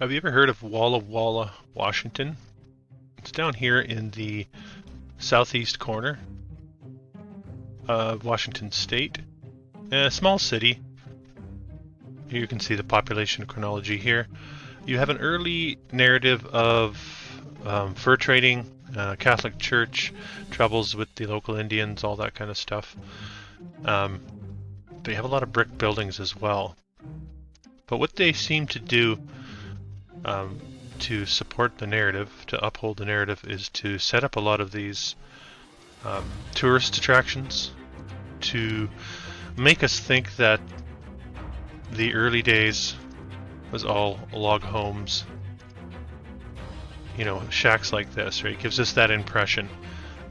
Have you ever heard of Walla Walla, Washington? It's down here in the southeast corner of Washington State. A small city. You can see the population chronology here. You have an early narrative of fur trading, Catholic Church, troubles with the local Indians, all that kind of stuff. They have a lot of brick buildings as well. But what they seem to do to support the narrative, to uphold the narrative, is to set up a lot of these tourist attractions to make us think that the early days was all log homes, you know, shacks like this, right? It gives us that impression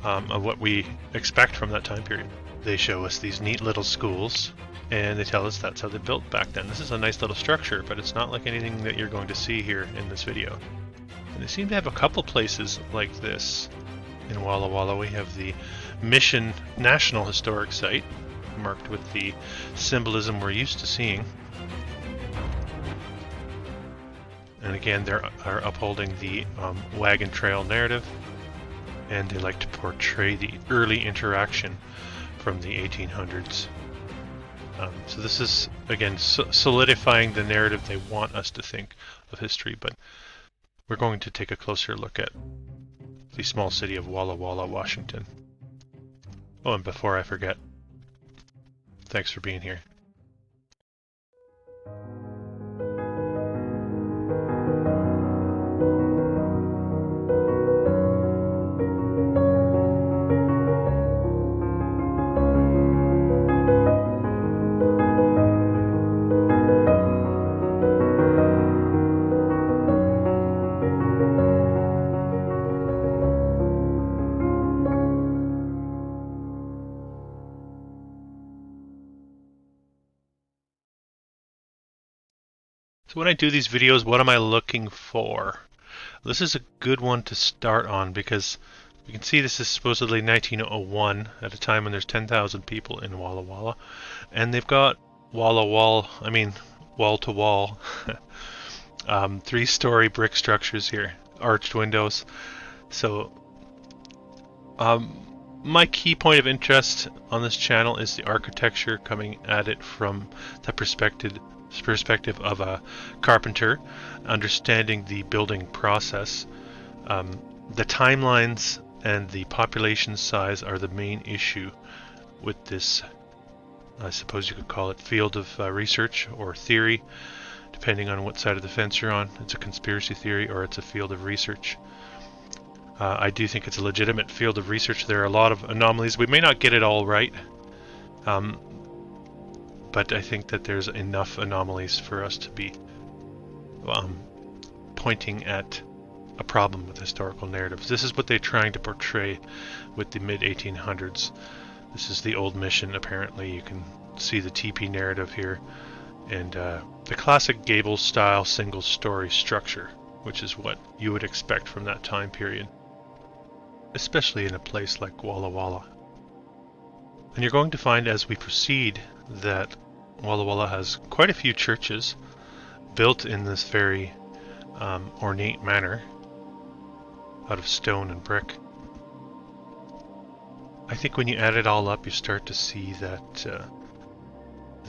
of what we expect from that time period. They show us these neat little schools, and they tell us that's how they built back then. This is a nice little structure, but it's not like anything that you're going to see here in this video. And they seem to have a couple places like this in Walla Walla. We have the Mission National Historic Site, marked with the symbolism we're used to seeing. And again, they are upholding the wagon trail narrative, and they like to portray the early interaction from the 1800s. So this is, again, solidifying the narrative they want us to think of history, but we're going to take a closer look at the small city of Walla Walla, Washington. Oh, and before I forget, thanks for being here. So when I do these videos, what am I looking for? This is a good one to start on because you can see this is supposedly 1901 at a time when there's 10,000 people in Walla Walla, and they've got wall to wall, 3-story brick structures here, arched windows. So my key point of interest on this channel is the architecture, coming at it from the perspective of a carpenter, understanding the building process. The timelines and the population size are the main issue with this, I suppose you could call it, field of research or theory, depending on what side of the fence you're on. It's a conspiracy theory or it's a field of research. I do think it's a legitimate field of research. There are a lot of anomalies. We may not get it all right, but I think that there's enough anomalies for us to be pointing at a problem with historical narratives. This is what they're trying to portray with the mid-1800s. This is the old mission, apparently. You can see the TP narrative here, and the classic gable-style single-story structure, which is what you would expect from that time period, especially in a place like Walla Walla. And you're going to find as we proceed that Walla Walla has quite a few churches built in this very ornate manner out of stone and brick. I think when you add it all up, you start to see that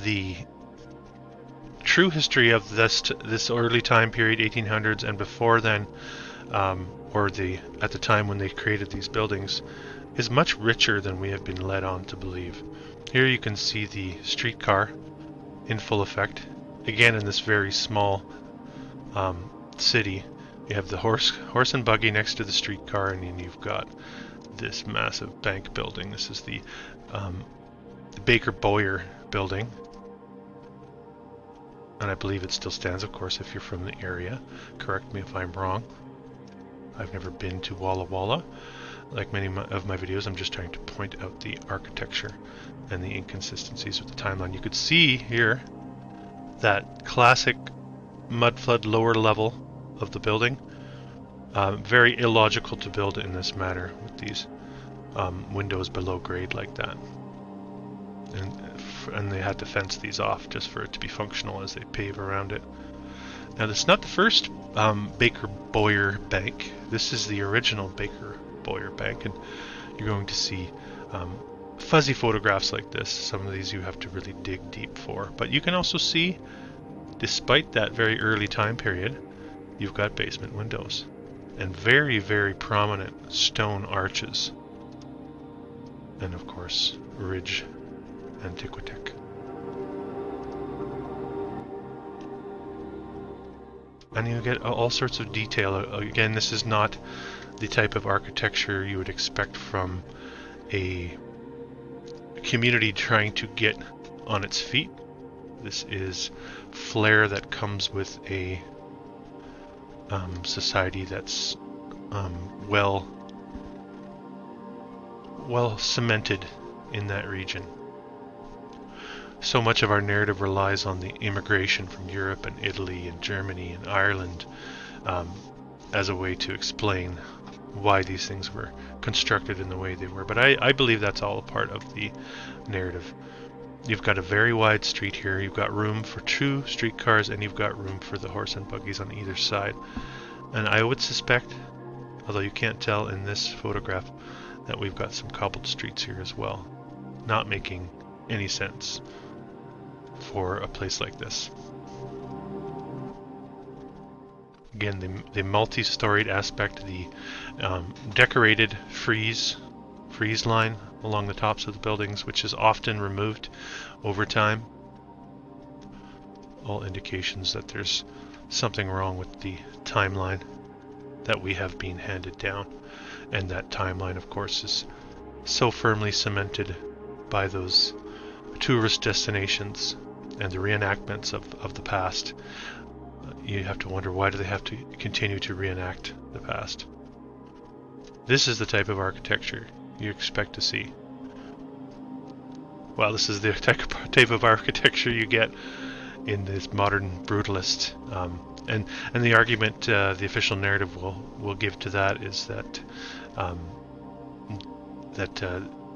the true history of this early time period, 1800s and before then, or at the time when they created these buildings, is much richer than we have been led on to believe. Here you can see the streetcar in full effect. Again, in this very small city, you have the horse and buggy next to the streetcar, and then you've got this massive bank building. This is the Baker Boyer building, and I believe it still stands, of course, if you're from the area. Correct me if I'm wrong. I've never been to Walla Walla. Like many of my videos, I'm just trying to point out the architecture and the inconsistencies with the timeline. You could see here that classic mud flood lower level of the building. Very illogical to build in this manner with these windows below grade like that. And they had to fence these off just for it to be functional as they pave around it. Now, this is not the first Baker Boyer Bank. This is the original Baker Boyer Bank, and you're going to see fuzzy photographs like this. Some of these you have to really dig deep for. But you can also see, despite that very early time period, you've got basement windows and very, very prominent stone arches. And of course, Ridge Antiquitech. And you get all sorts of detail. Again, this is not the type of architecture you would expect from a community trying to get on its feet. This is flair that comes with a society that's well cemented in that region. So much of our narrative relies on the immigration from Europe and Italy and Germany and Ireland as a way to explain why these things were constructed in the way they were. But I believe that's all a part of the narrative. You've got a very wide street here. You've got room for 2 streetcars, and you've got room for the horse and buggies on either side. And I would suspect, although you can't tell in this photograph, that we've got some cobbled streets here as well. Not making any sense for a place like this. Again, the multi-storied aspect, the decorated frieze line along the tops of the buildings, which is often removed over time. All indications that there's something wrong with the timeline that we have been handed down. And that timeline, of course, is so firmly cemented by those tourist destinations and the reenactments of the past. You have to wonder, why do they have to continue to reenact the past? This is the type of architecture you expect to see. Well, this is the type of architecture you get in this modern brutalist. And the argument the official narrative will give to that is that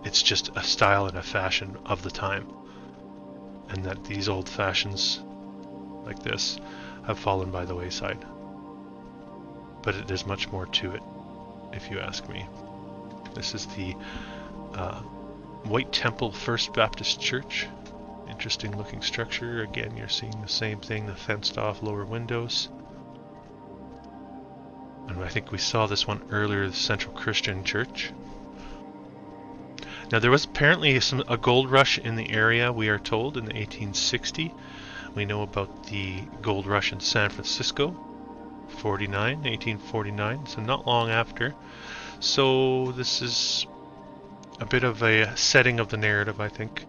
it's just a style and a fashion of the time, and that these old fashions like this have fallen by the wayside. But there's much more to it, if you ask me. This is the White Temple First Baptist Church. Interesting looking structure. Again, you're seeing the same thing, the fenced off lower windows. And I think we saw this one earlier, the Central Christian Church. Now, there was apparently a gold rush in the area, we are told, in the 1860. We know about the gold rush in San Francisco, 1849, so not long after. So this is a bit of a setting of the narrative, I think.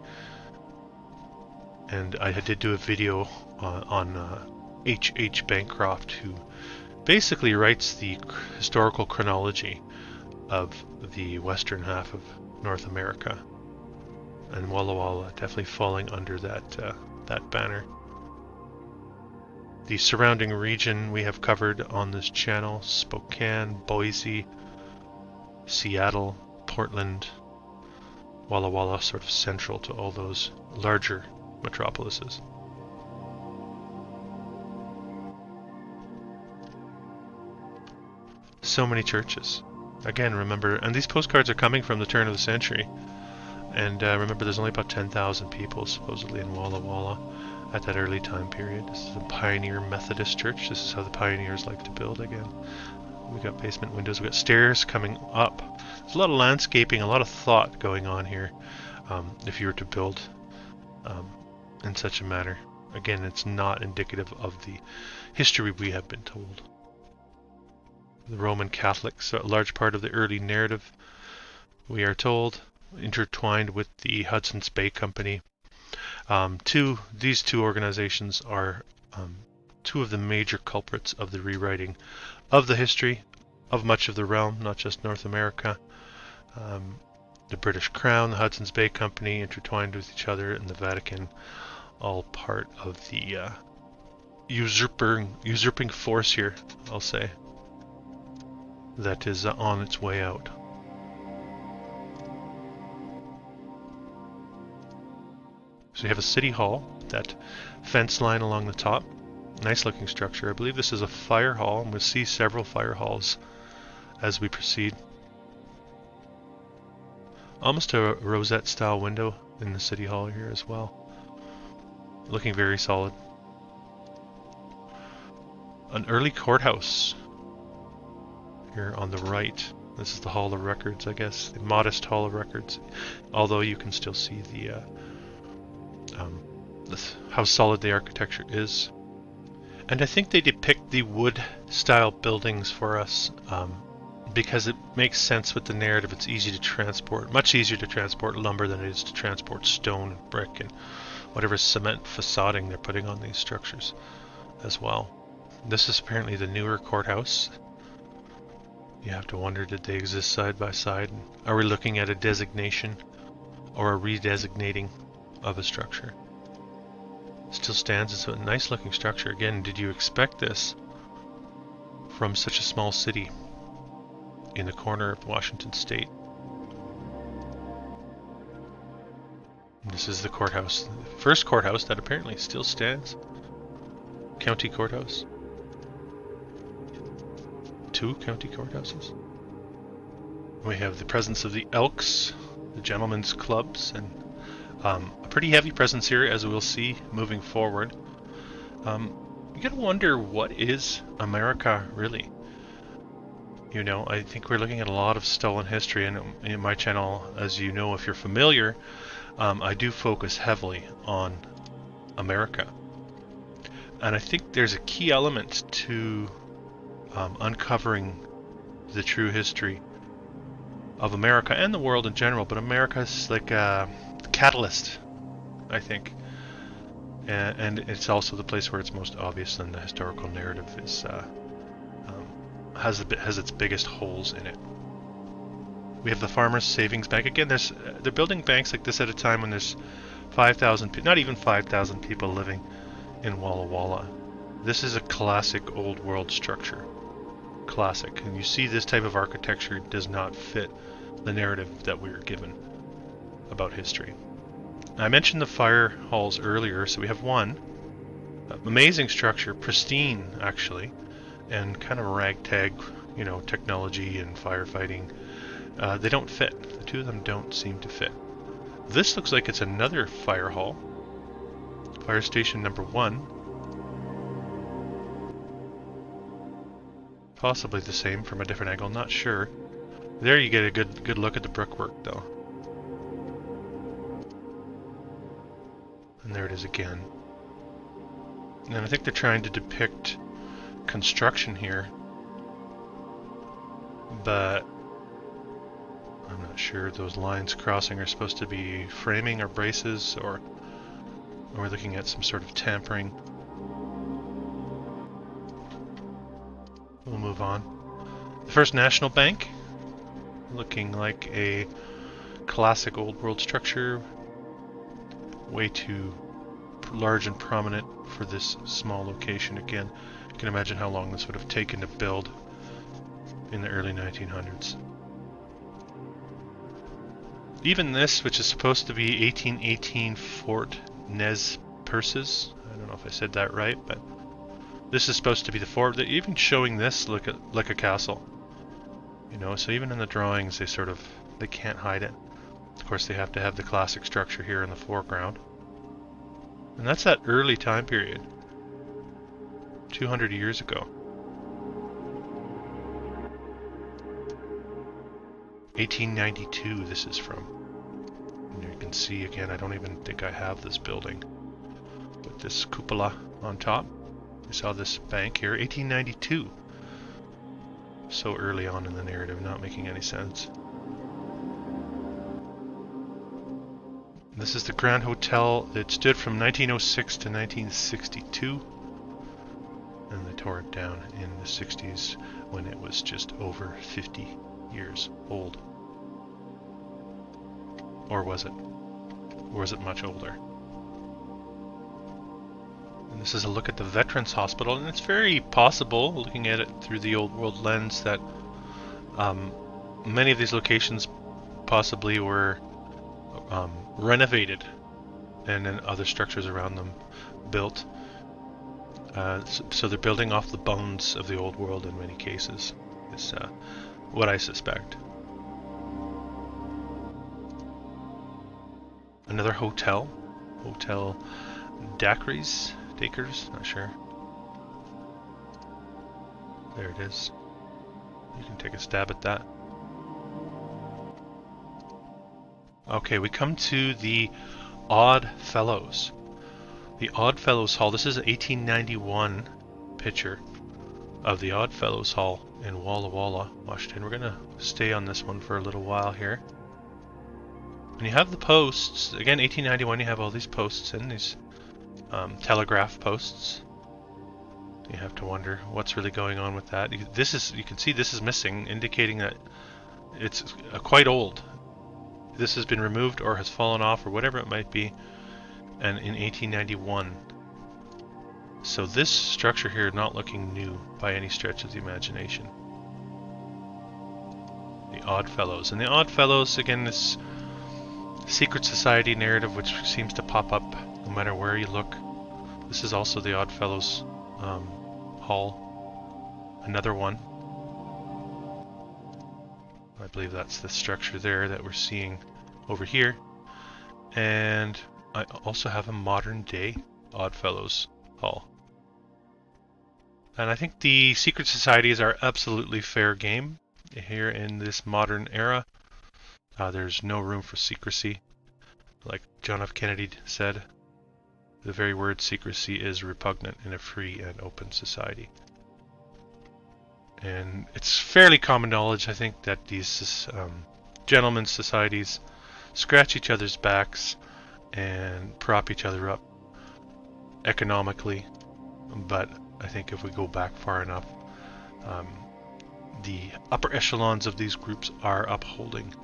And I did do a video on H. Bancroft, who basically writes the historical chronology of the western half of North America, and Walla Walla definitely falling under that banner. The surrounding region we have covered on this channel: Spokane, Boise, Seattle, Portland. Walla Walla sort of central to all those larger metropolises. So many churches. Again, remember, and these postcards are coming from the turn of the century. And remember, there's only about 10,000 people supposedly in Walla Walla at that early time period. This is a pioneer Methodist church. This is how the pioneers like to build again. We got basement windows. We got stairs coming up. There's a lot of landscaping, a lot of thought going on here. If you were to build in such a manner, again, it's not indicative of the history we have been told. The Roman Catholics are a large part of the early narrative, we are told, intertwined with the Hudson's Bay Company. These two organizations are two of the major culprits of the rewriting of the history of much of the realm, not just North America. The British Crown, the Hudson's Bay Company, intertwined with each other, and the Vatican, all part of the usurping force here, I'll say, that is on its way out. So you have a city hall, that fence line along the top, Nice looking structure. I believe this is a fire hall, and we'll see several fire halls as we proceed. Almost a rosette style window in the city hall here as well. Looking very solid. An early courthouse here on the right. This is the Hall of Records, I guess. The modest Hall of Records. Although you can still see the how solid the architecture is. And I think they depict the wood style buildings for us because it makes sense with the narrative. It's easy to transport, much easier to transport lumber than it is to transport stone and brick and whatever cement facading they're putting on these structures as well. This is apparently the newer courthouse. You have to wonder, did they exist side by side? Are we looking at a designation or a redesignating of a structure? Still stands. It's a nice looking structure. Again, did you expect this from such a small city in the corner of Washington State? This is the courthouse. The first courthouse that apparently still stands. County courthouse. 2 county courthouses. We have the presence of the Elks, the gentlemen's clubs, and a pretty heavy presence here, as we'll see moving forward. You gotta wonder, what is America really? You know, I think we're looking at a lot of stolen history, and in my channel, as you know, if you're familiar, I do focus heavily on America. And I think there's a key element to uncovering the true history of America and the world in general, but America is like a catalyst, I think, and it's also the place where it's most obvious, and the historical narrative is has its biggest holes in it. We have the Farmers Savings Bank. Again, they're building banks like this at a time when there's 5,000, not even 5,000 people living in Walla Walla. This is a classic old world structure. Classic. And you see this type of architecture does not fit the narrative that we were given about history. I mentioned the fire halls earlier, so we have one. Amazing structure, pristine actually, and kind of ragtag, you know, technology and firefighting. They don't fit. The two of them don't seem to fit. This looks like it's another fire hall. Fire station number 1. Possibly the same from a different angle, not sure. There you get a good look at the brickwork though. And there it is again. And I think they're trying to depict construction here, but I'm not sure those lines crossing are supposed to be framing or braces, or we're looking at some sort of tampering. We'll move on. The First National Bank, looking like a classic old world structure, way too large and prominent for this small location. Again, you can imagine how long this would have taken to build in the early 1900s. Even this, which is supposed to be 1818 Fort Nez Perces, I don't know if I said that right, but this is supposed to be the fort. They're even showing this like a castle, you know. So even in the drawings, they can't hide it. Of course, they have to have the classic structure here in the foreground, and that's that early time period, 200 years ago. 1892 this is from. And you can see again, I don't even think I have this building with this cupola on top. I saw this bank here, 1892. So early on in the narrative, not making any sense. This is the Grand Hotel. It stood from 1906 to 1962. And they tore it down in the 60s when it was just over 50 years old. Or was it? Or was it much older? And this is a look at the Veterans Hospital, and it's very possible, looking at it through the old world lens, that many of these locations possibly were renovated and then other structures around them built So they're building off the bones of the old world in many cases, is what I suspect. Another hotel. Hotel Dakers, not sure. There it is. You can take a stab at that. Okay, we come to the Odd Fellows. The Odd Fellows Hall. This is an 1891 picture of the Odd Fellows Hall in Walla Walla, Washington. We're going to stay on this one for a little while here. And you have the posts. Again, 1891, you have all these posts in, these telegraph posts. You have to wonder what's really going on with that. You can see this is missing, indicating that it's quite old. This has been removed or has fallen off or whatever it might be, and in 1891. So this structure here not looking new by any stretch of the imagination. The Odd Fellows. And the Odd Fellows, again, this secret society narrative which seems to pop up no matter where you look. This is also the Odd Fellows Hall. Another one. I believe that's the structure there that we're seeing over here. And I also have a modern day Odd Fellows Hall. And I think the secret societies are absolutely fair game here in this modern era. There's no room for secrecy. Like John F. Kennedy said, the very word secrecy is repugnant in a free and open society. And it's fairly common knowledge, I think, that these gentlemen's societies scratch each other's backs and prop each other up economically. But I think if we go back far enough, the upper echelons of these groups are upholding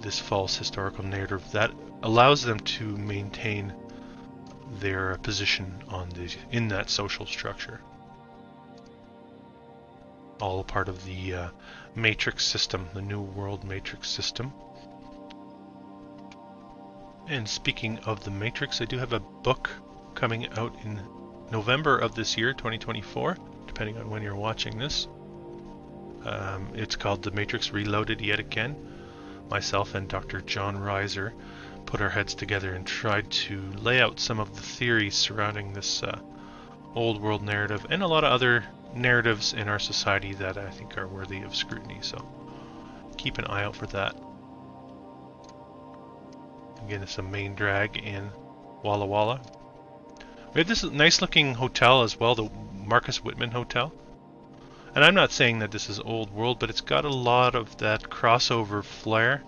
this false historical narrative that allows them to maintain their position in that social structure. All a part of the matrix system, the New World matrix system. And speaking of the matrix, I do have a book coming out in November of this year, 2024, depending on when you're watching this. It's called The Matrix Reloaded Yet Again. Myself and Dr. Jon Reiser put our heads together and tried to lay out some of the theories surrounding this old world narrative and a lot of other narratives in our society that I think are worthy of scrutiny. So keep an eye out for that. Again, it's a main drag in Walla Walla. We have this nice looking hotel as well, the Marcus Whitman Hotel. And I'm not saying that this is old world, but it's got a lot of that crossover flair.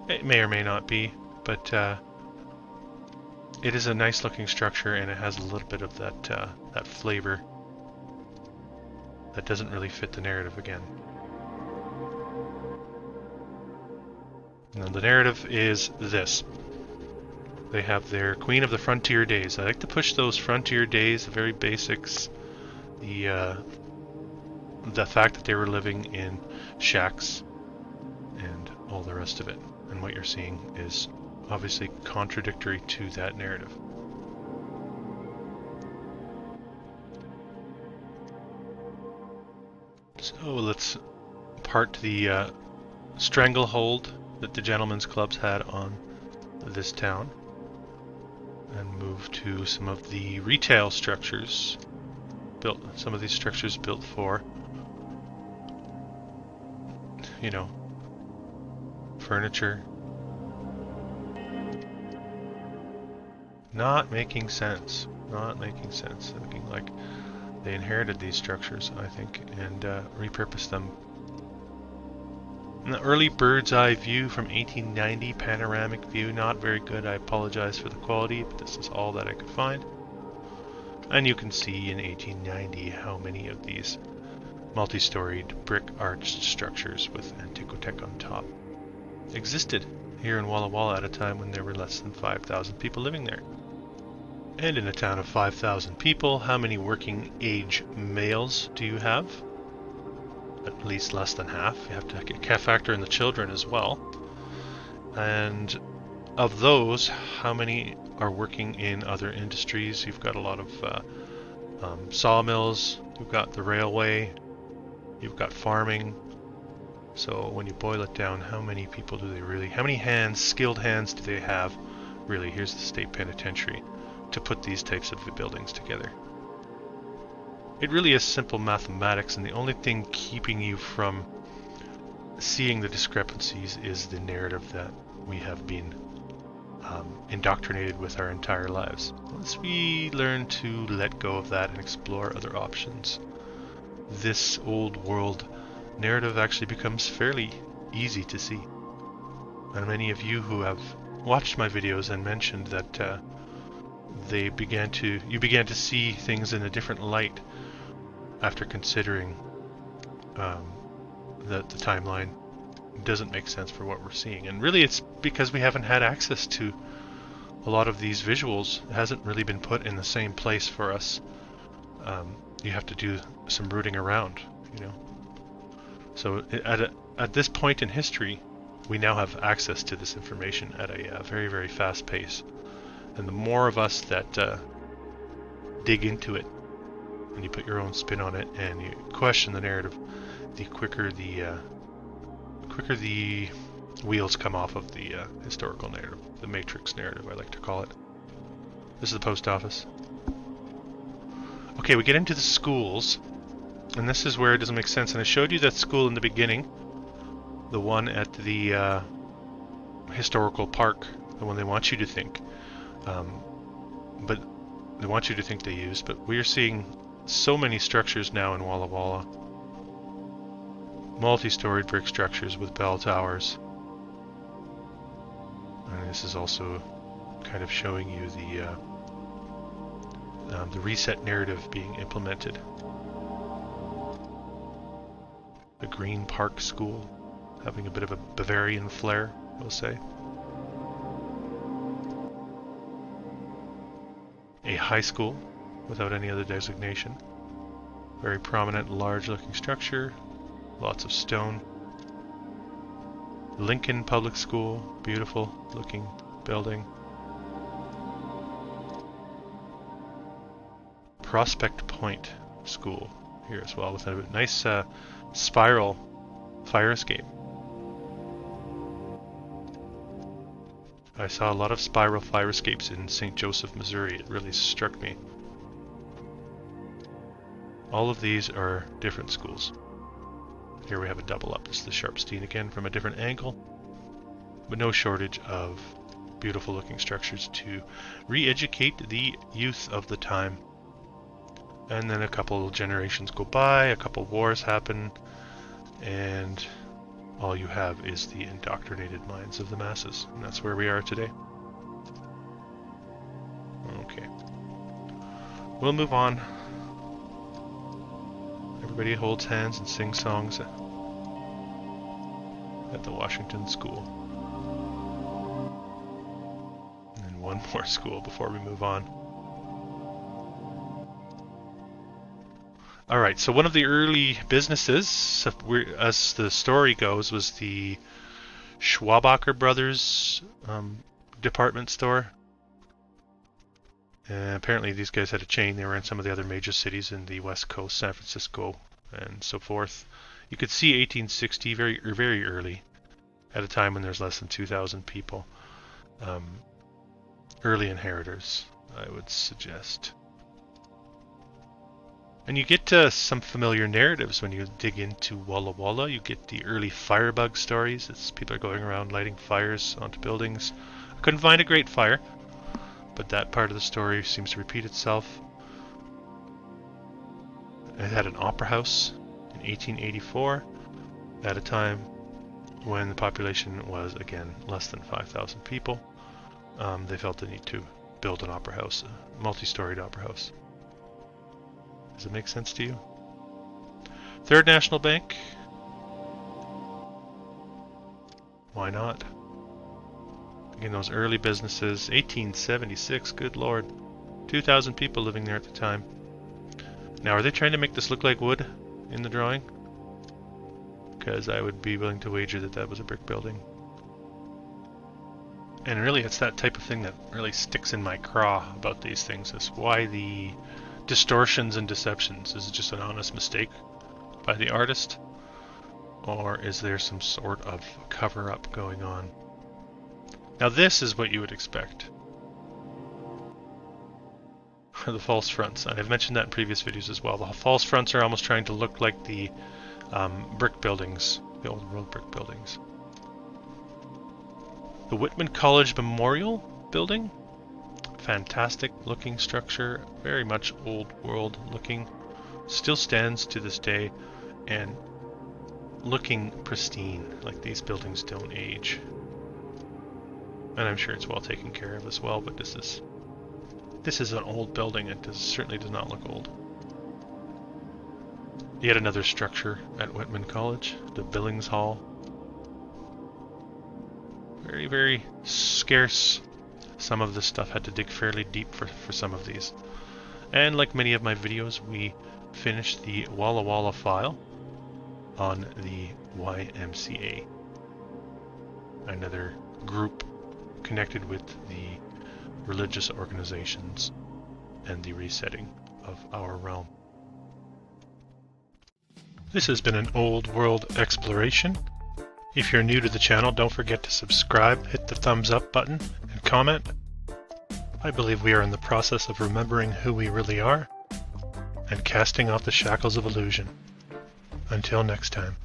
It may or may not be, but it is a nice looking structure and it has a little bit of that flavor that doesn't really fit the narrative again. And the narrative is this. They have their Queen of the Frontier Days. I like to push those frontier days, the very basics, the fact that they were living in shacks and all the rest of it. And what you're seeing is obviously contradictory to that narrative. So let's part the stranglehold that the gentlemen's clubs had on this town and move to some of the retail structures built, some of these structures built for, you know, furniture. Not making sense. Looking like they inherited these structures, I think, and repurposed them. And the early bird's eye view from 1890, panoramic view, not very good. I apologize for the quality, but this is all that I could find. And you can see in 1890 how many of these multi-storied brick arched structures with Antiquotech on top existed here in Walla Walla at a time when there were less than 5,000 people living there. And in a town of 5,000 people, how many working age males do you have? At least less than half. You have to factor in the children as well. And of those, how many are working in other industries. You've got a lot of sawmills, you've got the railway, you've got farming. So when you boil it down, how many people do they really, how many hands, skilled hands do they have? Really, here's the state penitentiary to put these types of buildings together. It really is simple mathematics, and the only thing keeping you from seeing the discrepancies is the narrative that we have been indoctrinated with our entire lives. Once we learn to let go of that and explore other options, this old world narrative actually becomes fairly easy to see. And many of you who have watched my videos and mentioned that you began to see things in a different light after considering that the timeline doesn't make sense for what we're seeing. And really it's because we haven't had access to a lot of these visuals. It hasn't really been put in the same place for us. You have to do some rooting around, you know. So at this point in history, we now have access to this information at a very, very fast pace. And the more of us that dig into it, and you put your own spin on it, and you question the narrative, the quicker the wheels come off of the historical narrative, the matrix narrative, I like to call it. This is the post office. Okay, we get into the schools, and this is where it doesn't make sense. And I showed you that school in the beginning, the one at the historical park, the one they want you to think, but they want you to think they use. But we're seeing so many structures now in Walla Walla. Multi-storied brick structures with bell towers. And this is also kind of showing you the reset narrative being implemented. The Green Park School, having a bit of a Bavarian flair, we'll say. A high school without any other designation. Very prominent, large-looking structure. Lots of stone. Lincoln Public School, beautiful looking building. Prospect Point School here as well, with a nice spiral fire escape. I saw a lot of spiral fire escapes in St. Joseph, Missouri. It really struck me. All of these are different schools. Here we have a double up. This is the Sharpstein again from a different angle, but no shortage of beautiful looking structures to re-educate the youth of the time. And then a couple generations go by, a couple wars happen, and all you have is the indoctrinated minds of the masses. And that's where we are today. Okay. We'll move on. Everybody holds hands and sings songs at the Washington School. And one more school before we move on. Alright, so one of the early businesses, as the story goes, was the Schwabacher Brothers department store. Apparently these guys had a chain. They were in some of the other major cities in the West Coast, San Francisco and so forth. You could see 1860, very early, at a time when there's less than 2,000 people. Early inheritors, I would suggest. And you get some familiar narratives when you dig into Walla Walla. You get the early firebug stories. It's people are going around lighting fires onto buildings. I couldn't find a great fire, but that part of the story seems to repeat itself. It had an opera house in 1884 at a time when the population was, again, less than 5,000 people. They felt the need to build an opera house, a multi-storied opera house. Does it make sense to you? Third National Bank. Why not? Again, those early businesses, 1876, good lord. 2,000 people living there at the time. Now, are they trying to make this look like wood in the drawing? Because I would be willing to wager that that was a brick building. And really, it's that type of thing that really sticks in my craw about these things, is why the distortions and deceptions. Is it just an honest mistake by the artist? Or is there some sort of cover-up going on? Now this is what you would expect. The false fronts. I've mentioned that in previous videos as well. The false fronts are almost trying to look like the brick buildings, the old world brick buildings. The Whitman College Memorial Building. Fantastic looking structure, very much old world looking. Still stands to this day and looking pristine, like these buildings don't age. And I'm sure it's well taken care of as well, but this is an old building. It certainly does not look old. Yet another structure at Whitman College, the Billings Hall. Very, very scarce. Some of this stuff had to dig fairly deep for some of these. And like many of my videos, we finished the Walla Walla file on the YMCA. Another group connected with the religious organizations and the resetting of our realm. This has been an old world exploration. If you're new to the channel, don't forget to subscribe, hit the thumbs up button, and comment. I believe we are in the process of remembering who we really are and casting off the shackles of illusion. Until next time.